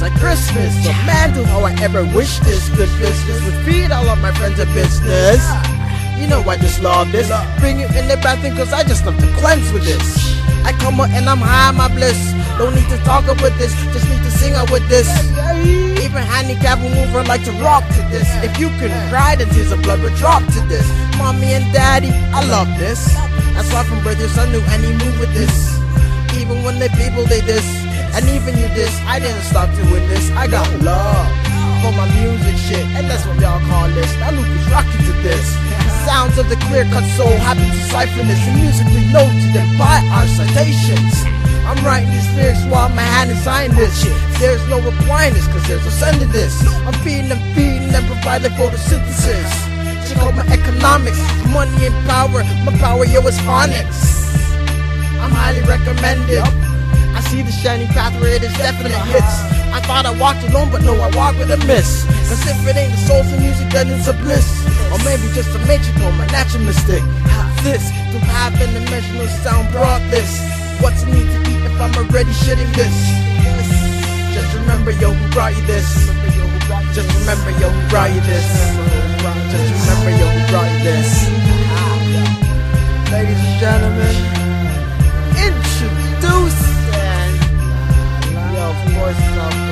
like Christmas. But man, do how I ever wish this good business would feed all of my friends a business. You know I just love this. Bring it in the bathroom cause I just love to cleanse with this. I come up and I'm high my bliss. Don't need to talk up with this, just need to sing up with this. Even handicapped will move like to rock to this. If you can cry, then tears of blood will drop to this. Mommy and daddy, I love this. That's why from birth your son knew any move with this. Even when they people they diss, and even you diss, I didn't stop doing this. I got love for my music shit, and that's what y'all call this. Now Luke is rocking to this. Sounds of the clear cut soul, happy to cipher this and musically noted and by our citations. I'm writing these lyrics while my hand is signing this. There's no replying this cause there's no sending this. I'm feeding and providing photosynthesis. Check out my economics, money and power. My power, yo, is phonics. I'm highly recommended. I see the shining path where it is definite hits. I thought I walked alone, but no, I walk with a miss. Cause if it ain't the soul for music, then it's a bliss. Or maybe just a metrical, my natural mistake. This, to have an immeasurable sound brought this. What's need to eat if I'm already shitting this? Just remember, yo, who brought you this? Just remember, yo, who brought you this? Just remember, yo, who brought you this? Ladies and gentlemen, introducing, yo, of course,